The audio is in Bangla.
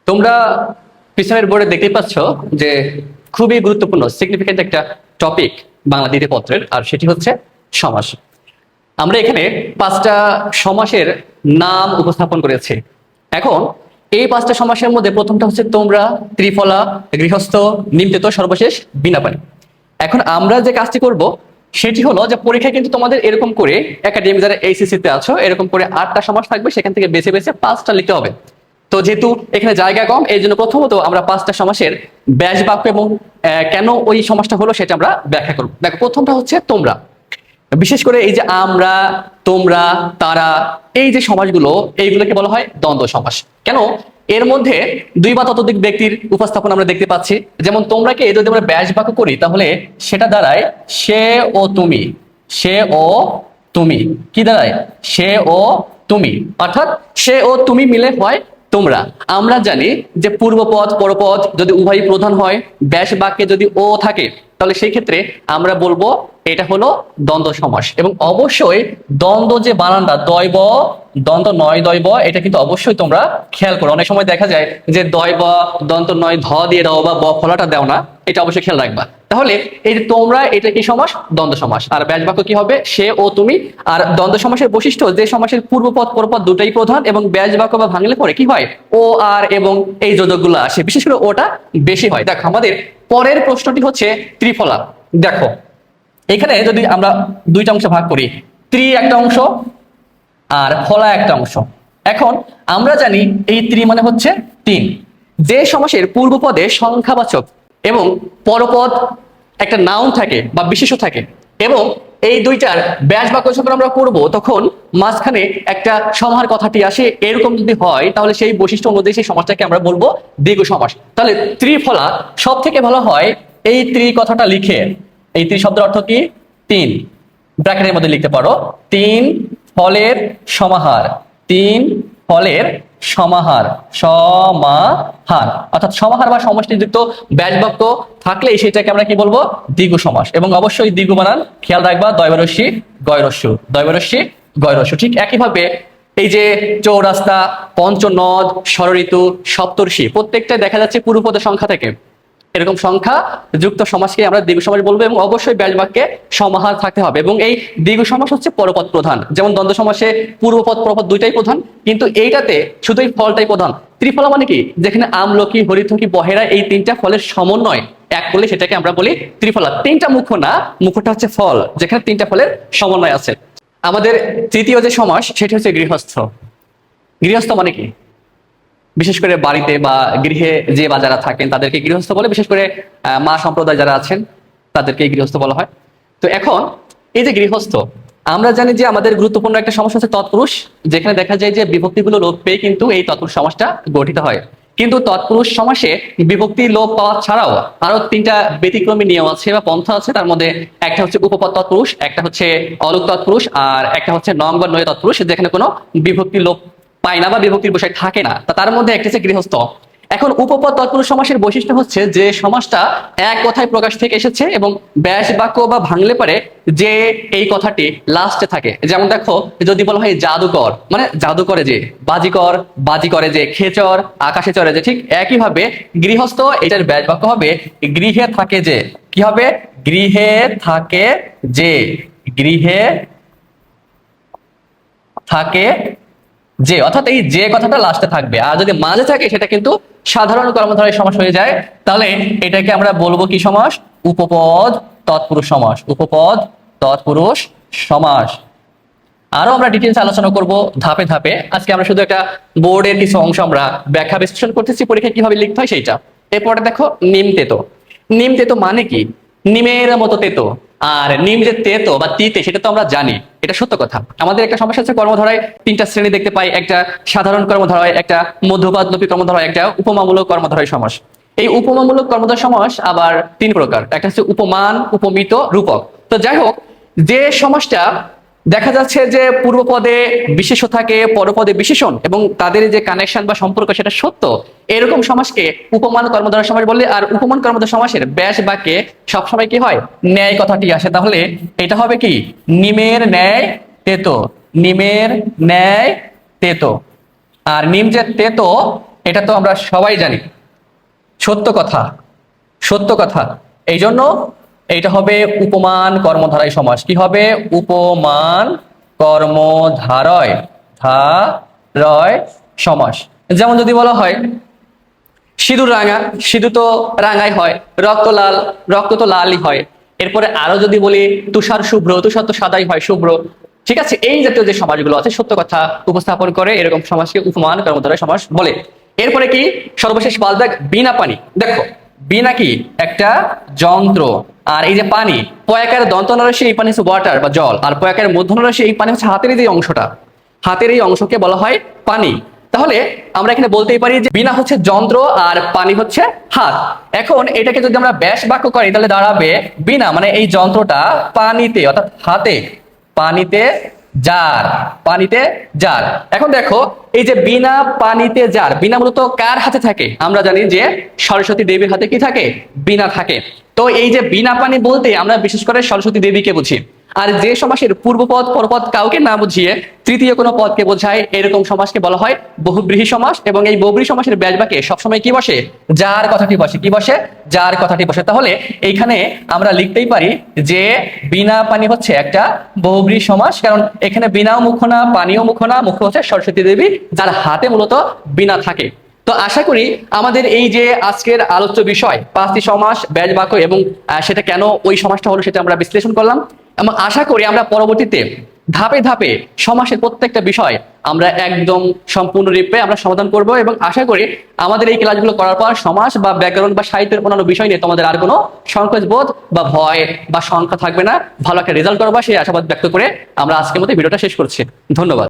তোমরা পিছনের বোর্ডে দেখতে পাচ্ছ যে খুবই গুরুত্বপূর্ণ সিগনিফিকেন্ট একটা টপিক বাংলা দ্বিতীয় পত্রের, আর সেটি হচ্ছে সমাস। আমরা এখানে 5টা সমাসের নাম উপস্থাপন করেছি। এখন এই 5টা সমাসের মধ্যে প্রথমটা হচ্ছে তোমরা, ত্রিফলা, গৃহস্থ, নিমতেত, সর্বশেষ বিনা পানি। এখন আমরা যে কাজটি করব সেটি হলো যে পরীক্ষায় কিন্তু তোমাদের এরকম করে একাডেমি যারা এইচএসসি তে আছো এরকম করে 8টা সমাস থাকবে, সেখান থেকে বেছে বেছে 5টা লিখতে হবে। তো যেহেতু এখানে জায়গা কম, এই জন্য প্রথমত আমরা 5টা সমাসের ব্যাস বাক্য এবং কেন ওই সমাসটা হলো সেটা আমরা ব্যাখ্যা করব। দেখো, প্রথমটা হচ্ছে তোমরা। বিশেষ করে এই যে আমরা, তোমরা, তারা, এই যে সমাসগুলো, এইগুলোকে বলা হয় দ্বন্দ্ব সমাস। কেন? এর মধ্যে 2 বা ততোধিক ব্যক্তির উপস্থাপন আমরা দেখতে পাচ্ছি। যেমন তোমরাকে যদি আমরা ব্যাস বাক্য করি তাহলে সেটা দাঁড়ায় সে ও তুমি। সে ও তুমি কি দাঁড়ায়? সে ও তুমি, অর্থাৎ সে ও তুমি মিলে হয় তোমরা। আমরা জানি যে পূর্বপদ পরপদ যদি উভয়ই প্রধান হয়, ব্যাস বাক্যে যদি ও থাকে, তাহলে সেই ক্ষেত্রে আমরা বলবো এটা হলো দ্বন্দ্ব সমাস। এবং অবশ্যই দ্বন্দ্ব যে বানানটা দয়ব, দন্ত নয় দয়ব, এটা কিন্তু অবশ্যই তোমরা খেয়াল করো। অনেক সময় দেখা যায় যে দয়ব দন্ত নয় ধ দিয়ে দাও বা ব ফলাটা দাও না, এটা অবশ্যই খেয়াল রাখবা। তাহলে এই যে তোমরা, এটা কি সমাস? দ্বন্দ্ব সমাস। আর ব্যাস বাক্য কি হবে? সে ও তুমি। আর দ্বন্দ্ব সমাসের বৈশিষ্ট্য যে সমাসের পূর্বপদ পরপদ দুটাই প্রধান এবং ব্যাস বাক্য বা ভাঙলে পরে কি হয়? ও আর এবং এই যোজকগুলো আসে, বিশেষ করে ওটা বেশি হয়। দেখো, আমাদের পরের প্রশ্নটি হচ্ছে ত্রিফলা। দেখো, এখানে যদি আমরা 2টা অংশে ভাগ করি, ত্রি একটা অংশ আর ফলা একটা অংশ। এখন আমরা জানি এই ত্রি মানে হচ্ছে 3। যে সমাসের পূর্বপদে সংখ্যাবাচক এবং পরপদ একটা নাউন থাকে বা বিশেষ্য থাকে, এবং এই দুইটার ব্যাস বাক্য যখন আমরা করব তখন মাঝখানে একটা সমাহার কথাটি আসে, এরকম যদি হয় তাহলে সেই বৈশিষ্ট্য অনুযায়ী সেই সমাসটাকে আমরা বলবো দ্বিগু সমাস। তাহলে ত্রিফলা সব থেকে ভালো হয় এই ত্রি কথাটা লিখে, এই ত্রি শব্দের অর্থ কি? 3, ব্র্যাকেটের মধ্যে লিখতে পারো 3 ফলের সমাহার। 3 ফলের সমাহার, সমাহার, অর্থাৎ সমাহার বা সমষ্টিযুক্ত ব্যাস বাক্য থাকলে সেটাকে আমরা কি বলবো? দ্বিগু সমাস। এবং অবশ্যই দ্বিগু বানান খেয়াল রাখবা, দয়বরস্যি গয়রস্যু, দয়বরস্যি গয়রস্যু। ঠিক একইভাবে এই যে চৌরাস্তা, পঞ্চনদ, ষড়ঋতু, সপ্তর্ষি, প্রত্যেকটা দেখা যাচ্ছে পূর্বপদের সংখ্যা থেকে। এরকম সংখ্যা যুক্ত সমাসকে আমরা দ্বিগু সমাস বলবো, এবং অবশ্যই ব্যাস বাক্যে সমাহার থাকতে হবে। এবং এই দ্বিগু সমাস হচ্ছে পরপদ প্রধান। যেমন দ্বন্দ্ব সমাসে পূর্বপদ পরপদ দুইটাই প্রধান, কিন্তু এইটাতে শুধুই ফলটাই প্রধান। ত্রিফলা মানে কি? যেখানে আমলকি, হরিতকি, বহেরা, এই 3টা ফলের সমন্বয় এক করলে সেটাকে আমরা বলি ত্রিফলা। 3টা মুখ্য না, মুখ্যটা হচ্ছে ফল, যেখানে 3টা ফলের সমন্বয় আছে। আমাদের তৃতীয় যে সমাস সেটি হচ্ছে গৃহস্থ। গৃহস্থ মানে কি? বিশেষ করে বাড়িতে বা গৃহে যে বা যারা থাকেন তাদেরকে গৃহস্থ বলে। বিশেষ করে মা সম্প্রদায় যারা আছেন তাদেরকে গৃহস্থ বলা হয়। তো এখন এই যে গৃহস্থ, আমরা জানি যে আমাদের গুরুত্বপূর্ণ একটা সমস্যা হচ্ছে তৎপুরুষ, যেখানে দেখা যায় যে বিভক্তিগুলো লোপ পেয়ে কিন্তু এই তৎপুরুষ সমাসটা গঠিত হয়। কিন্তু তৎপুরুষ সমাসে বিভক্তি লোপ পাওয়া ছাড়াও আরো 3টা ব্যতিক্রমী নিয়ম আছে বা পন্থা আছে। তার মধ্যে একটা হচ্ছে উপপদ তৎপুরুষ, একটা হচ্ছে অলুক তৎপুরুষ, আর একটা হচ্ছে নং বা নয় তৎপুরুষ, যেখানে কোনো বিভক্তি লোপ পায় না বা বিভক্তির বিষয় থাকে না। তার মধ্যে একটা হচ্ছে গৃহস্থ। এখন উপপদ তৎপুরুষ সমাসের বৈশিষ্ট্য হচ্ছে যে সমাসটা এক কথায় প্রকাশ থেকে এসেছে এবং ব্যাস বাক্য বা ভাঙলে পারে যে এই কথাটি লাস্টে থাকে। যেমন দেখো, যদি বলা হয় জাদুকর, মানে জাদু করে যে, বাজিকর বাজি করে যে, খেচর আকাশে চড়ে যে, ঠিক একইভাবে গৃহস্থ এটার ব্যাস বাক্য হবে গৃহে থাকে যে। কি হবে? গৃহে থাকে যে, গৃহে থাকে যে, অর্থাৎ এই যে কথাটা লাস্টে থাকবে। আর যদি মাঝে থাকে সেটা কিন্তু সাধারণ কর্মধারয় সমাস হয়ে যায়। তাহলে এটাকে আমরা বলবো কি সমাস? উপপদ তৎপুরুষ সমাস। উপপদ তৎপুরুষ সমাস। আরো আমরা ডিটেলস আলোচনা করব ধাপে ধাপে। আজকে আমরা শুধু একটা বোর্ডের কিছু অংশ আমরা ব্যাখ্যা বিশ্লেষণ করতেছি, পরীক্ষায় কিভাবে লিখতে হয় সেইটা। এরপরে দেখো নিমতেত। নিমতেত মানে কি? নিমের মতো তেতো। আর নিম যে তেতো বা তিতে সেটা তো আমরা জানি, এটা সত্য কথা। আমাদের একটা সমস্যা হচ্ছে কর্মধারায় 3টা শ্রেণী দেখতে পাই। একটা সাধারণ কর্মধারয়, একটা মধ্যপাদলোপী কর্মধারয়, একটা উপমামূলক কর্মধারয় সমাস। এই উপমামূলক কর্মধারয় সমাস আবার 3 প্রকার। একটা হচ্ছে উপমান, উপমিত, রূপক। তো যাই হোক, যে সমাসটা দেখা যাচ্ছে যে পূর্বপদে বিশেষ্য থাকে, পরপদে বিশেষণ, এবং তাদের যে কানেকশন বা সম্পর্ক সেটা সত্য, এরকম সমাসকে উপমান কর্মধারয় সমাস বলে। আর উপমান কর্মধারয় সমাসের ব্যাস বাক্যে সবসময় কি হয়? ন্যায় কথাটি আসে। তাহলে এটা হবে কি? নিমের ন্যায় তেতো। নিমের ন্যায় তেতো। আর নিম যে তেতো এটা তো আমরা সবাই জানি। সত্য কথা, সত্য কথা। এই জন্য এইটা হবে উপমান কর্মধারয় সমাস। কি হবে? উপমান কর্মধারয় ধারয় সমাস। যেমন যদি বলা হয় সিঁদুর রাঙা, সিঁদুর তো রাঙাই হয়, রক্ত লাল, রক্ত তো লালই হয়। এরপরে আরো যদি বলি তুষার শুভ্র, তুষার তো সাদাই হয়, শুভ্র। ঠিক আছে, এই জাতীয় যে সমাজগুলো আছে সত্য কথা উপস্থাপন করে এরকম সমাজকে উপমান কর্মধারয় সমাস বলে। এরপরে কি সর্বশেষ বালদাগ বিনা পানি। দেখো বিনা কি একটা যন্ত্র, আর এই যে পানি, পয়াকার দন্ত নরাশি এই পানি হচ্ছে ওয়াটার বা জল, আর পয়াকার মধ্য নরাশি এই পানি হচ্ছে হাতের যে অংশটা, হাতের এই অংশকে বলা হয় পানি। তাহলে আমরা এখানে বলতেই পারি যে বিনা হচ্ছে যন্ত্র আর পানি হচ্ছে হাত। এখন এটাকে যদি আমরা ব্যাস বাক্য করি তাহলে দাঁড়াবে বিনা মানে এই যন্ত্রটা পানিতে অর্থাৎ হাতে, পানিতে জার, পানিতে জার। এখন দেখো এই যে বিনা পানিতে জার, বিনা মূলত কার হাতে থাকে? আমরা জানি যে সরস্বতী দেবীর হাতে কি থাকে? বিনা থাকে। তো এই যে বিনা পানি বলতে আমরা বিশেষ করে সরস্বতী দেবীকে বুঝি। আর যে সমাসের পূর্বপদ পরপদ কাউকে না বুঝিয়ে তৃতীয় কোনো পদকে বোঝায় এরকম সমাসকে বলা হয় বহুব্রীহি সমাস। এবং এই বহুব্রীহি সমাসের ব্যাসবাক্যে সবসময় কি বসে? যার কথাটি বসে। কি বসে? যার কথাটি বসে। তাহলে এইখানে আমরা লিখতেই পারি যে বিনা পানি হচ্ছে একটা বহুব্রীহি সমাস, কারণ এখানে বিনাও মুখ্য না, পানিও মুখ্য না, মুখ্য হচ্ছে সরস্বতী দেবী যার হাতে মূলত বিনা থাকে। তো আশা করি আমাদের এই যে আজকের আলোচ্য বিষয় 5টি সমাস, ব্যাসবাক্য এবং সেটা কেন ওই সমাসটা হলো সেটা আমরা বিশ্লেষণ করলাম। এবং আশা করি আমরা পরবর্তীতে ধাপে ধাপে সমাসের প্রত্যেকটা বিষয় আমরা একদম সম্পূর্ণরূপে আমরা সমাধান করব। এবং আশা করি আমাদের এই ক্লাসগুলো করার পর সমাস বা ব্যাকরণ বা সাহিত্যের অন্যান্য বিষয় নিয়ে তোমাদের আর কোনো সংকোচ বোধ বা ভয় বা শঙ্কা থাকবে না। ভালো একটা রেজাল্ট করবা সেই আশাবাদ ব্যক্ত করে আমরা আজকের মতো ভিডিওটা শেষ করছি। ধন্যবাদ।